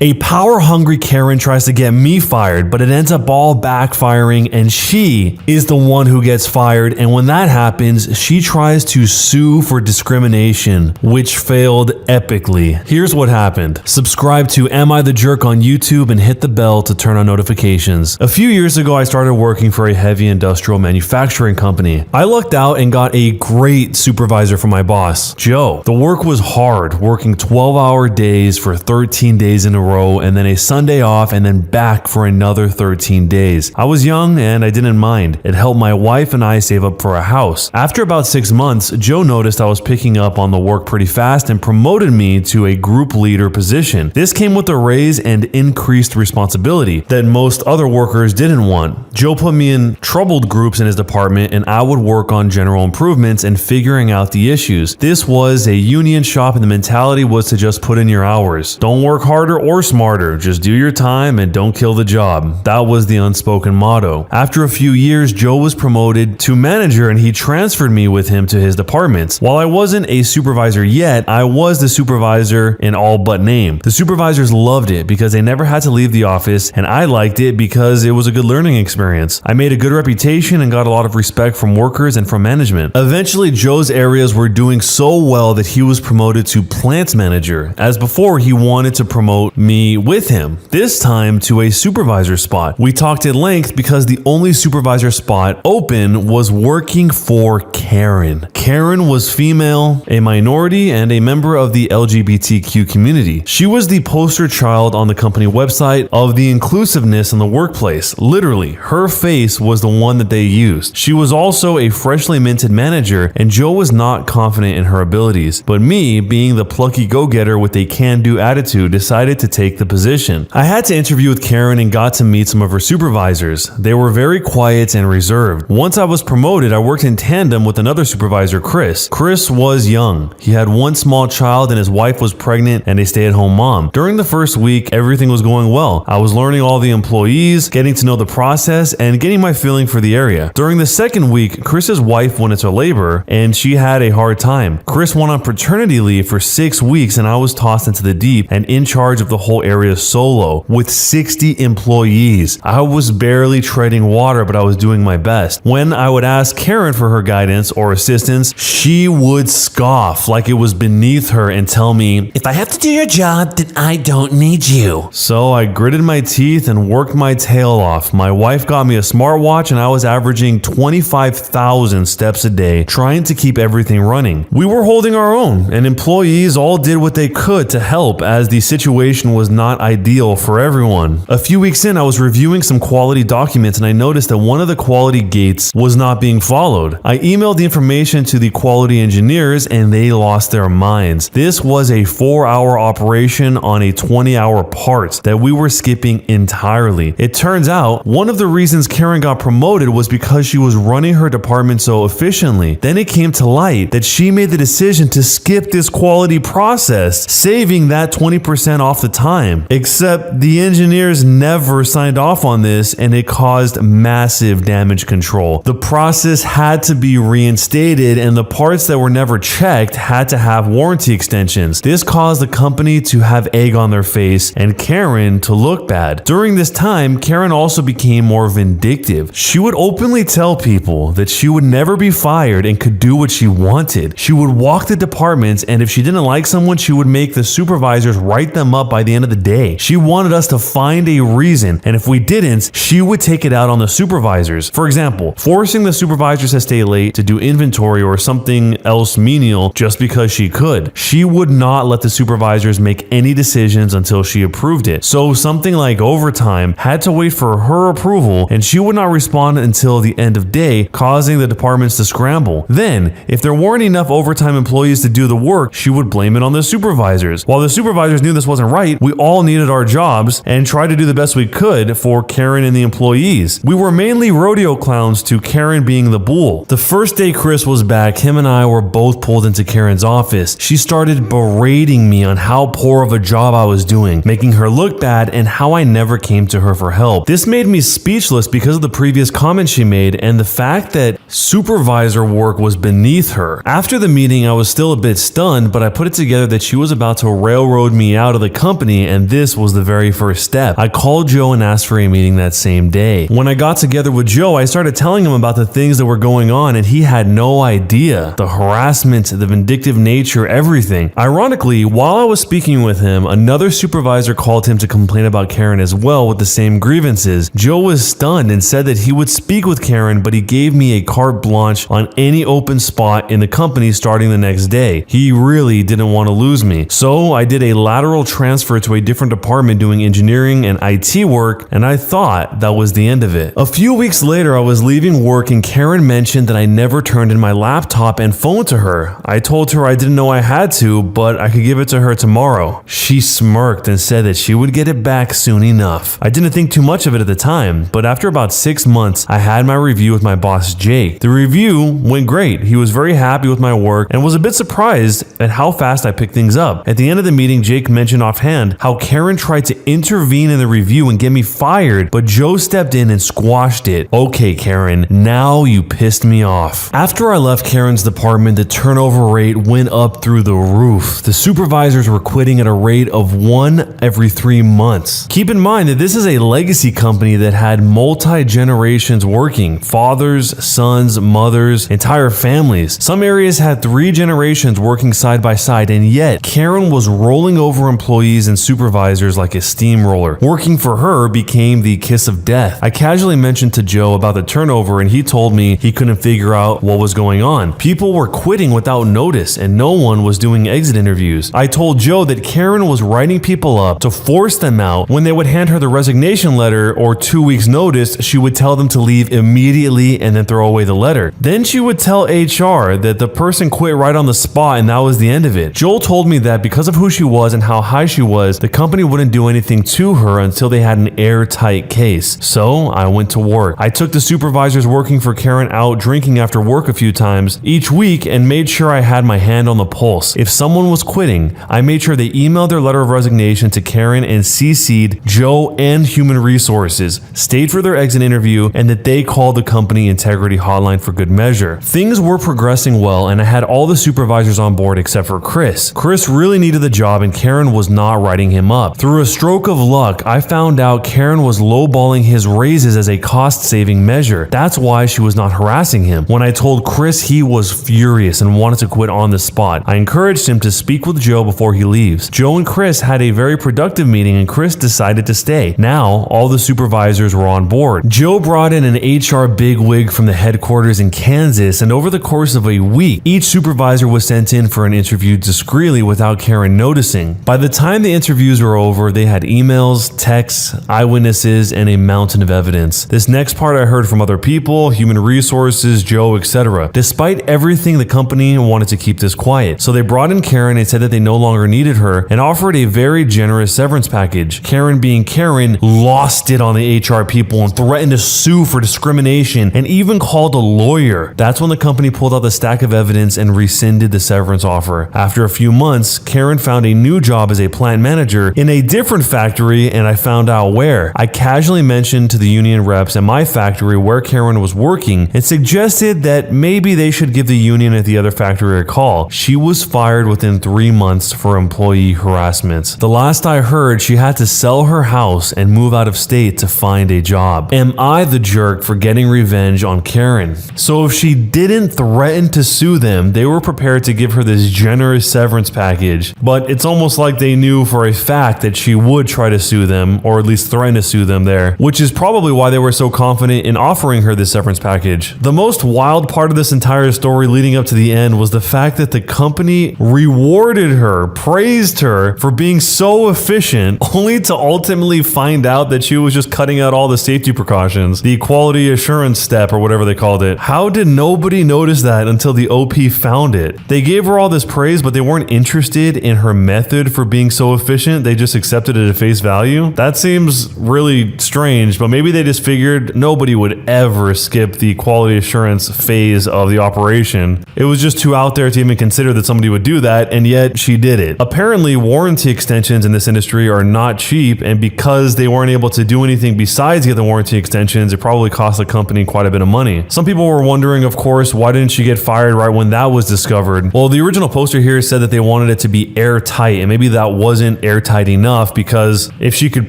A power-hungry Karen tries to get me fired, but it ends up all backfiring and she is the one who gets fired, and when that happens, she tries to sue for discrimination, which failed epically. Here's what happened. Subscribe to Am I the Jerk on YouTube and hit the bell to turn on notifications. A few years ago, I started working for a heavy industrial manufacturing company. I lucked out and got a great supervisor from my boss, Joe. The work was hard, working 12-hour days for 13 days in a row, and then a Sunday off, and then back for another 13 days. I was young and I didn't mind. It helped my wife and I save up for a house. After about 6 months, Joe noticed I was picking up on the work pretty fast and promoted me to a group leader position. This came with a raise and increased responsibility that most other workers didn't want. Joe put me in troubled groups in his department, and I would work on general improvements and figuring out the issues. This was a union shop, and the mentality was to just put in your hours. Don't work harder or smarter, just do your time and don't kill the job. That was the unspoken motto. After a few years, Joe was promoted to manager and he transferred me with him to his departments. While I wasn't a supervisor yet, I was the supervisor in all but name. The supervisors loved it because they never had to leave the office, and I liked it because it was a good learning experience. I made a good reputation and got a lot of respect from workers and from management. Eventually, Joe's areas were doing so well that he was promoted to plant manager. As before, he wanted to promote me with him, this time to a supervisor spot. We talked at length because the only supervisor spot open was working for Karen. Karen was female, a minority, and a member of the LGBTQ community. She was the poster child on the company website of the inclusiveness in the workplace. Literally, her face was the one that they used. She was also a freshly minted manager, and Joe was not confident in her abilities. But me, being the plucky go-getter with a can-do attitude, decided to take the position. I had to interview with Karen and got to meet some of her supervisors. They were very quiet and reserved. Once I was promoted, I worked in tandem with another supervisor, Chris. Chris was young. He had one small child and his wife was pregnant and a stay-at-home mom. During the first week, everything was going well. I was learning all the employees, getting to know the process, and getting my feeling for the area. During the second week, Chris's wife went into labor and she had a hard time. Chris went on paternity leave for 6 weeks and I was tossed into the deep and in charge of the whole area solo with 60 employees. I was barely treading water, but I was doing my best. When I would ask Karen for her guidance or assistance, she would scoff like it was beneath her and tell me, "If I have to do your job, then I don't need you." So I gritted my teeth and worked my tail off. My wife got me a smartwatch and I was averaging 25,000 steps a day trying to keep everything running. We were holding our own and employees all did what they could to help as the situation was not ideal for everyone. A few weeks in, I was reviewing some quality documents and I noticed that one of the quality gates was not being followed. I emailed the information to the quality engineers and they lost their minds. This was a 4-hour operation on a 20-hour part that we were skipping entirely. It turns out one of the reasons Karen got promoted was because she was running her department so efficiently. Then it came to light that she made the decision to skip this quality process, saving that 20% off the time. Except the engineers never signed off on this and it caused massive damage control. The process had to be reinstated and the parts that were never checked had to have warranty extensions. This caused the company to have egg on their face and Karen to look bad. During this time, Karen also became more vindictive. She would openly tell people that she would never be fired and could do what she wanted. She would walk the departments and if she didn't like someone, she would make the supervisors write them up by the end of the day. She wanted us to find a reason, and if we didn't, she would take it out on the supervisors. For example, forcing the supervisors to stay late to do inventory or something else menial just because she could. She would not let the supervisors make any decisions until she approved it. So something like overtime had to wait for her approval, and she would not respond until the end of day, causing the departments to scramble. Then, if there weren't enough overtime employees to do the work, she would blame it on the supervisors. While the supervisors knew this wasn't right, we all needed our jobs and tried to do the best we could for Karen and the employees. We were mainly rodeo clowns to Karen being the bull. The first day Chris was back, him and I were both pulled into Karen's office. She started berating me on how poor of a job I was doing, making her look bad and how I never came to her for help. This made me speechless because of the previous comments she made and the fact that supervisor work was beneath her. After the meeting, I was still a bit stunned, but I put it together that she was about to railroad me out of the company company, and this was the very first step. I called Joe and asked for a meeting that same day. When I got together with Joe, I started telling him about the things that were going on, and he had no idea. The harassment, the vindictive nature, everything. Ironically, while I was speaking with him, another supervisor called him to complain about Karen as well with the same grievances. Joe was stunned and said that he would speak with Karen, but he gave me a carte blanche on any open spot in the company starting the next day. He really didn't want to lose me. So I did a lateral transfer to a different department doing engineering and IT work, and I thought that was the end of it. A few weeks later, I was leaving work and Karen mentioned that I never turned in my laptop and phone to her. I told her I didn't know I had to, but I could give it to her tomorrow. She smirked and said that she would get it back soon enough. I didn't think too much of it at the time, but after about 6 months, I had my review with my boss Jake. The review went great. He was very happy with my work and was a bit surprised at how fast I picked things up. At the end of the meeting, Jake mentioned offhand how Karen tried to intervene in the review and get me fired, but Joe stepped in and squashed it. Okay, Karen, now you pissed me off. After I left Karen's department, the turnover rate went up through the roof. The supervisors were quitting at a rate of 1 every 3 months. Keep in mind that this is a legacy company that had multi-generations working. Fathers, sons, mothers, entire families. Some areas had 3 generations working side by side, and yet Karen was rolling over employees and supervisors like a steamroller. Working for her became the kiss of death. I casually mentioned to Joe about the turnover, and he told me he couldn't figure out what was going on. People were quitting without notice, and no one was doing exit interviews. I told Joe that Karen was writing people up to force them out. When they would hand her the resignation letter or 2 weeks notice, she would tell them to leave immediately and then throw away the letter. Then she would tell HR that the person quit right on the spot and that was the end of it. Joel told me that because of who she was and how high she was, the company wouldn't do anything to her until they had an airtight case. So I went to work. I took the supervisors working for Karen out drinking after work a few times each week and made sure I had my hand on the pulse. If someone was quitting, I made sure they emailed their letter of resignation to Karen and CC'd Joe and Human Resources, stayed for their exit interview, and that they called the company integrity hotline for good measure. Things were progressing well, and I had all the supervisors on board except for Chris. Chris really needed the job and Karen was not writing him up. Through a stroke of luck, I found out Karen was lowballing his raises as a cost-saving measure. That's why she was not harassing him. When I told Chris, he was furious and wanted to quit on the spot. I encouraged him to speak with Joe before he leaves. Joe and Chris had a very productive meeting and Chris decided to stay. Now, all the supervisors were on board. Joe brought in an HR bigwig from the headquarters in Kansas, and over the course of a week, each supervisor was sent in for an interview discreetly without Karen noticing. By the time the interviews were over, they had emails, texts, eyewitnesses, and a mountain of evidence. This next part I heard from other people, Human Resources, Joe, etc. Despite everything, the company wanted to keep this quiet. So they brought in Karen and said that they no longer needed her and offered a very generous severance package. Karen, being Karen, lost it on the HR people and threatened to sue for discrimination and even called a lawyer. That's when the company pulled out the stack of evidence and rescinded the severance offer. After a few months, Karen found a new job as a plant manager in a different factory, and I found out where. I casually mentioned to the union reps at my factory where Karen was working and suggested that maybe they should give the union at the other factory a call. She was fired within 3 months for employee harassment. The last I heard, she had to sell her house and move out of state to find a job. Am I the jerk for getting revenge on Karen? So if she didn't threaten to sue them, they were prepared to give her this generous severance package, but it's almost like they knew for a fact that she would try to sue them, or at least threaten to sue them there, which is probably why they were so confident in offering her this severance package. The most wild part of this entire story leading up to the end was the fact that the company rewarded her, praised her for being so efficient, only to ultimately find out that she was just cutting out all the safety precautions, the quality assurance step or whatever they called it. How did nobody notice that until the OP found it? They gave her all this praise, but they weren't interested in her method for being so efficient. They just accepted it at face value. That seems really strange, but maybe they just figured nobody would ever skip the quality assurance phase of the operation. It was just too out there to even consider that somebody would do that, and yet she did it. Apparently, warranty extensions in this industry are not cheap, and because they weren't able to do anything besides get the warranty extensions, it probably cost the company quite a bit of money. Some people were wondering, of course, why didn't she get fired right when that was discovered? Well, the original poster here said that they wanted it to be airtight, and maybe that wasn't wasn't airtight enough, because if she could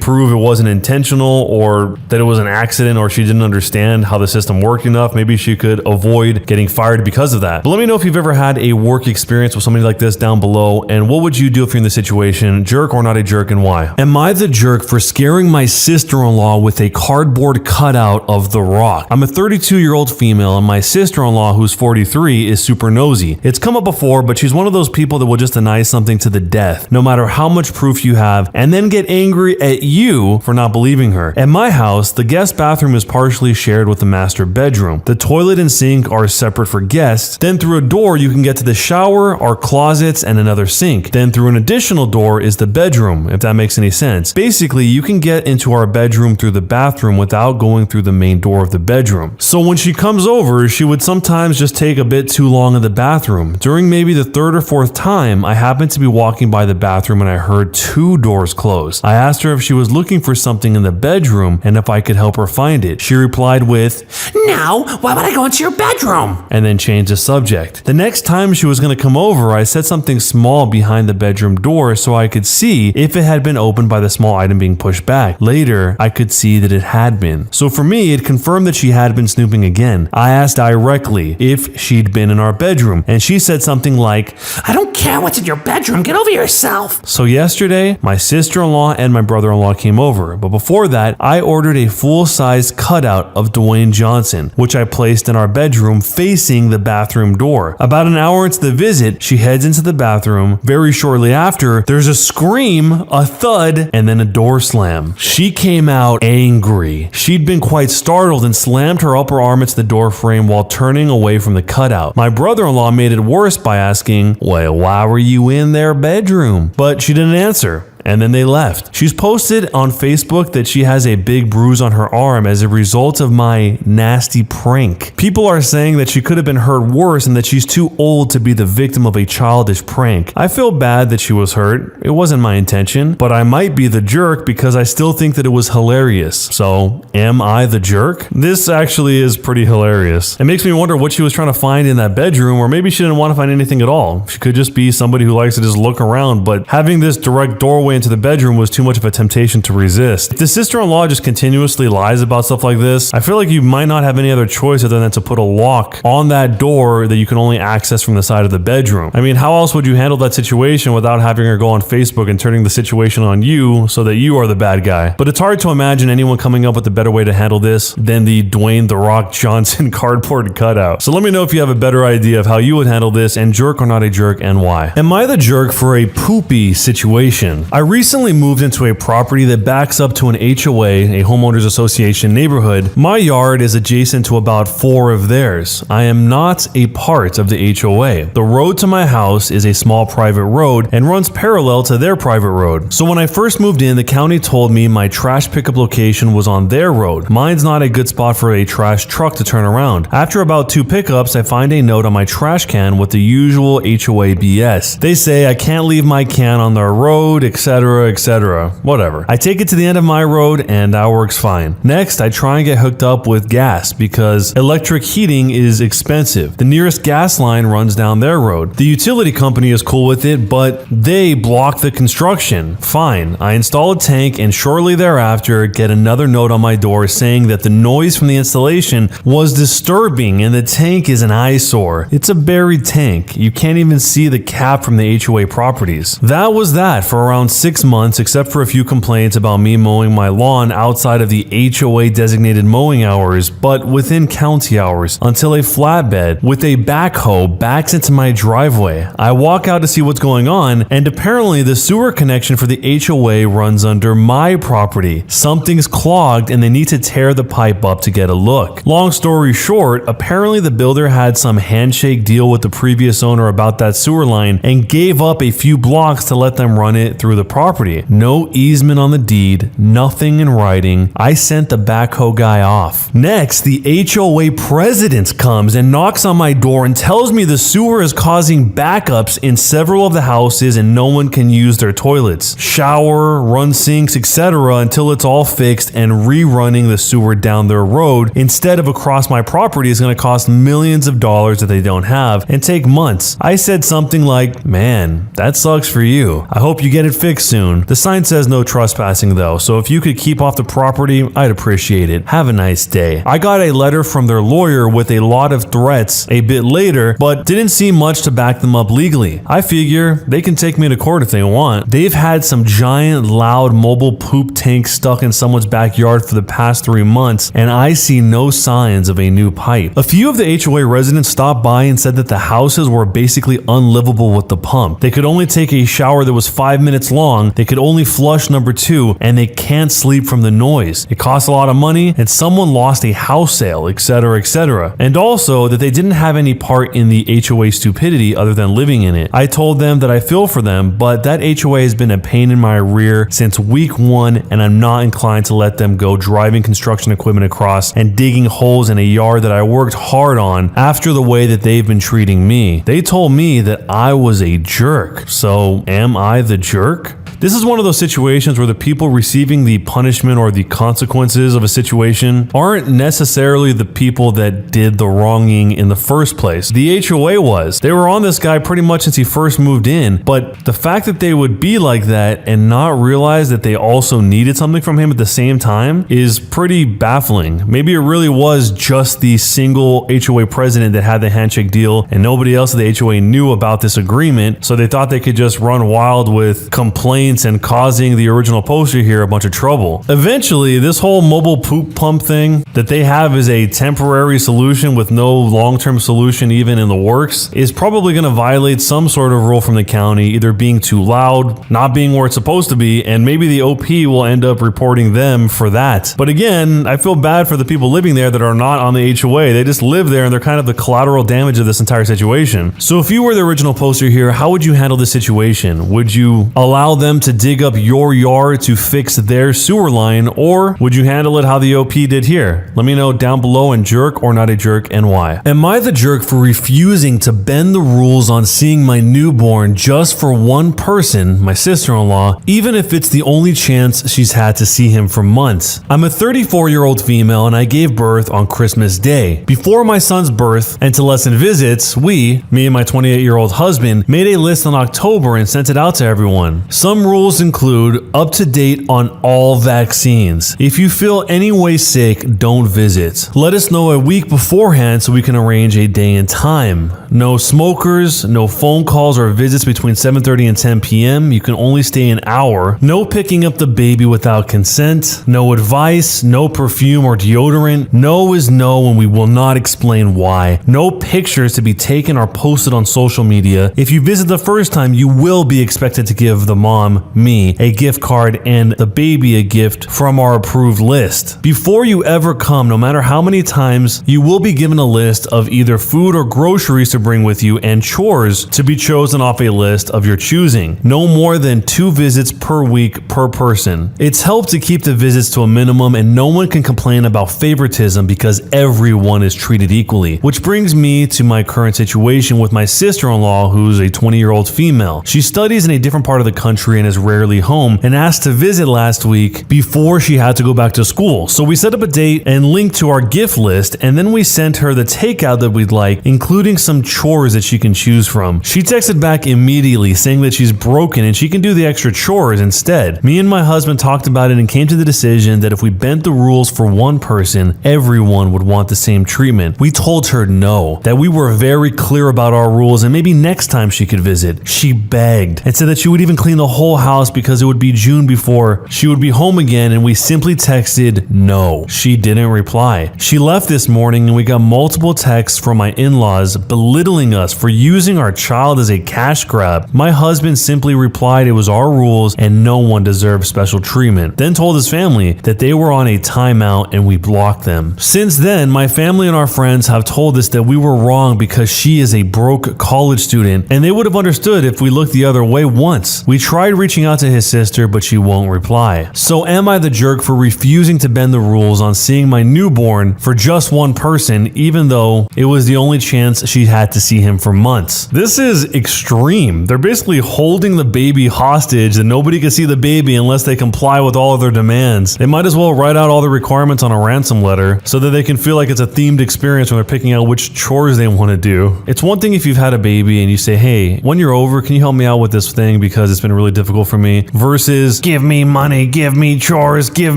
prove it wasn't intentional or that it was an accident or she didn't understand how the system worked enough, maybe she could avoid getting fired because of that. But let me know if you've ever had a work experience with somebody like this down below, and what would you do if you're in the situation? Jerk or not a jerk, and why? Am I the jerk for scaring my sister-in-law with a cardboard cutout of The Rock? I'm a 32-year-old female, and my sister-in-law, who's 43, is super nosy. It's come up before, but she's one of those people that will just deny something to the death, no matter how much proof you have, and then get angry at you for not believing her. At my house, the guest bathroom is partially shared with the master bedroom. The toilet and sink are separate for guests. Then through a door, you can get to the shower, our closets, and another sink. Then through an additional door is the bedroom, if that makes any sense. Basically, you can get into our bedroom through the bathroom without going through the main door of the bedroom. So when she comes over, she would sometimes just take a bit too long in the bathroom. During maybe the third or fourth time, I happened to be walking by the bathroom and I heard two doors close. I asked her if she was looking for something in the bedroom and if I could help her find it. She replied with, "No, why would I go into your bedroom?" and then changed the subject. The next time she was going to come over, I said something small behind the bedroom door so I could see if it had been opened by the small item being pushed back. Later, I could see that it had been. So for me, it confirmed that she had been snooping again. I asked directly if she'd been in our bedroom, and she said something like, "I don't care what's in your bedroom, get over yourself." So yesterday, my sister-in-law and my brother-in-law came over, but before that, I ordered a full-size cutout of Dwayne Johnson, which I placed in our bedroom facing the bathroom door. About an hour into the visit, she heads into the bathroom. Very shortly after, there's a scream, a thud, and then a door slam. She came out angry. She'd been quite startled and slammed her upper arm into the door frame while turning away from the cutout. My brother-in-law made it worse by asking, "Well, why were you in their bedroom?" But she didn't answer. And then they left. She's posted on Facebook that she has a big bruise on her arm as a result of my nasty prank. People are saying that she could have been hurt worse and that she's too old to be the victim of a childish prank. I feel bad that she was hurt. It wasn't my intention, but I might be the jerk because I still think that it was hilarious. So, am I the jerk? This actually is pretty hilarious. It makes me wonder what she was trying to find in that bedroom, or maybe she didn't want to find anything at all. She could just be somebody who likes to just look around, but having this direct doorway into the bedroom was too much of a temptation to resist. If the sister-in-law just continuously lies about stuff like this, I feel like you might not have any other choice other than to put a lock on that door that you can only access from the side of the bedroom. I mean, how else would you handle that situation without having her go on Facebook and turning the situation on you so that you are the bad guy? But it's hard to imagine anyone coming up with a better way to handle this than the Dwayne "The Rock" Johnson cardboard cutout. So let me know if you have a better idea of how you would handle this, and jerk or not a jerk, and why. Am I the jerk for a poopy situation? I recently moved into a property that backs up to an HOA, a homeowners association neighborhood. My yard is adjacent to about 4 of theirs. I am not a part of the HOA. The road to my house is a small private road and runs parallel to their private road. So when I first moved in, the county told me my trash pickup location was on their road. Mine's not a good spot for a trash truck to turn around. After about 2 pickups, I find a note on my trash can with the usual HOA BS. They say I can't leave my can on their road, etc., etc. Whatever. I take it to the end of my road and that works fine. Next, I try and get hooked up with gas because electric heating is expensive. The nearest gas line runs down their road. The utility company is cool with it, but they block the construction. Fine. I install a tank and shortly thereafter get another note on my door saying that the noise from the installation was disturbing and the tank is an eyesore. It's a buried tank. You can't even see the cap from the HOA properties. That was that for around 6 months, except for a few complaints about me mowing my lawn outside of the HOA designated mowing hours, but within county hours, until a flatbed with a backhoe backs into my driveway. I walk out to see what's going on, and apparently the sewer connection for the HOA runs under my property. Something's clogged and they need to tear the pipe up to get a look. Long story short, apparently the builder had some handshake deal with the previous owner about that sewer line and gave up a few blocks to let them run it through the property. No easement on the deed, nothing in writing. I sent the backhoe guy off. Next, the HOA president comes and knocks on my door and tells me the sewer is causing backups in several of the houses and no one can use their toilets, shower, run sinks, etc. until it's all fixed, and rerunning the sewer down their road instead of across my property is going to cost millions of dollars that they don't have and take months. I said something like, "Man, that sucks for you. I hope you get it fixed fixed soon. The sign says no trespassing though, so if you could keep off the property, I'd appreciate it. Have a nice day. I got a letter from their lawyer with a lot of threats a bit later, but didn't see much to back them up legally. I figure they can take me to court if they want. They've had some giant, loud mobile poop tank stuck in someone's backyard for the past 3 months, and I see no signs of a new pipe. A few of the HOA residents stopped by and said that the houses were basically unlivable with the pump. They could only take a shower that was 5 minutes long, they could only flush number 2, and they can't sleep from the noise. It costs a lot of money, and someone lost a house sale, etc., etc. And also that they didn't have any part in the HOA stupidity other than living in it. I told them that I feel for them, but that HOA has been a pain in my rear since week 1, and I'm not inclined to let them go driving construction equipment across and digging holes in a yard that I worked hard on after the way that they've been treating me. They told me that I was a jerk. So am I the jerk? This is one of those situations where the people receiving the punishment or the consequences of a situation aren't necessarily the people that did the wronging in the first place. The HOA was. They were on this guy pretty much since he first moved in, but the fact that they would be like that and not realize that they also needed something from him at the same time is pretty baffling. Maybe it really was just the single HOA president that had the handshake deal and nobody else at the HOA knew about this agreement, so they thought they could just run wild with complaints and causing the original poster here a bunch of trouble. Eventually, this whole mobile poop pump thing that they have is a temporary solution with no long-term solution even in the works is probably going to violate some sort of rule from the county, either being too loud, not being where it's supposed to be, and maybe the OP will end up reporting them for that. But again, I feel bad for the people living there that are not on the HOA. They just live there and they're kind of the collateral damage of this entire situation. So if you were the original poster here, how would you handle this situation? Would you allow them to dig up your yard to fix their sewer line, or would you handle it how the OP did here? Let me know down below, and jerk or not a jerk, and why. Am I the jerk for refusing to bend the rules on seeing my newborn just for one person, my sister-in-law, even if it's the only chance she's had to see him for months? I'm a 34-year-old female and I gave birth on Christmas Day. Before my son's birth and to lessen visits, me and my 28-year-old husband, made a list in October and sent it out to everyone. Some rules include up to date on all vaccines. If you feel any way sick, don't visit. Let us know a week beforehand so we can arrange a day and time. No smokers, no phone calls or visits between 7:30 and 10 p.m. You can only stay an hour. No picking up the baby without consent. No advice, no perfume or deodorant. No is no, and we will not explain why. No pictures to be taken or posted on social media. If you visit the first time, you will be expected to give the mom, me, a gift card and the baby a gift from our approved list. Before you ever come, no matter how many times, you will be given a list of either food or groceries to bring with you and chores to be chosen off a list of your choosing. No more than 2 visits per week per person. It's helped to keep the visits to a minimum, and no one can complain about favoritism because everyone is treated equally. Which brings me to my current situation with my sister-in-law, who's a 20-year-old female. She studies in a different part of the country and is rarely home, and asked to visit last week before she had to go back to school. So we set up a date and linked to our gift list, and then we sent her the takeout that we'd like, including some chores that she can choose from. She texted back immediately saying that she's broken and she can do the extra chores instead. Me and my husband talked about it and came to the decision that if we bent the rules for one person, everyone would want the same treatment. We told her no, that we were very clear about our rules and maybe next time she could visit. She begged and said that she would even clean the whole house because it would be June before she would be home again, and we simply texted no. She didn't reply. She left this morning and we got multiple texts from my in-laws belittling us for using our child as a cash grab. My husband simply replied it was our rules and no one deserved special treatment, then told his family that they were on a timeout and we blocked them. Since then, my family and our friends have told us that we were wrong because she is a broke college student, and they would have understood if we looked the other way once. We tried reaching out to his sister, but she won't reply. So am I the jerk for refusing to bend the rules on seeing my newborn for just one person, even though it was the only chance she had to see him for months? This is extreme. They're basically holding the baby hostage and nobody can see the baby unless they comply with all of their demands. They might as well write out all the requirements on a ransom letter so that they can feel like it's a themed experience when they're picking out which chores they want to do. It's one thing if you've had a baby and you say, hey, when you're over, can you help me out with this thing because it's been really difficult difficult for me, versus give me money, give me chores, give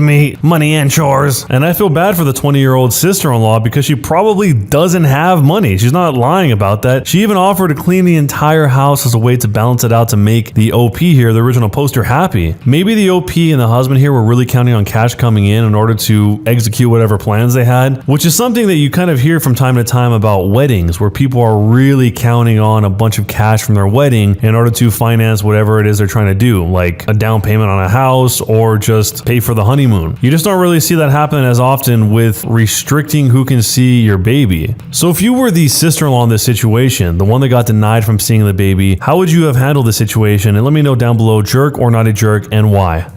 me money and chores. And I feel bad for the 20-year-old sister-in-law because she probably doesn't have money. She's not lying about that. She even offered to clean the entire house as a way to balance it out to make the OP here, the original poster, happy. Maybe the OP and the husband here were really counting on cash coming in order to execute whatever plans they had, which is something that you kind of hear from time to time about weddings, where people are really counting on a bunch of cash from their wedding in order to finance whatever it is they're trying to do, like a down payment on a house or just pay for the honeymoon. You just don't really see that happen as often with restricting who can see your baby. So if you were the sister-in-law in this situation, the one that got denied from seeing the baby, how would you have handled the situation? And let me know down below, jerk or not a jerk, and why.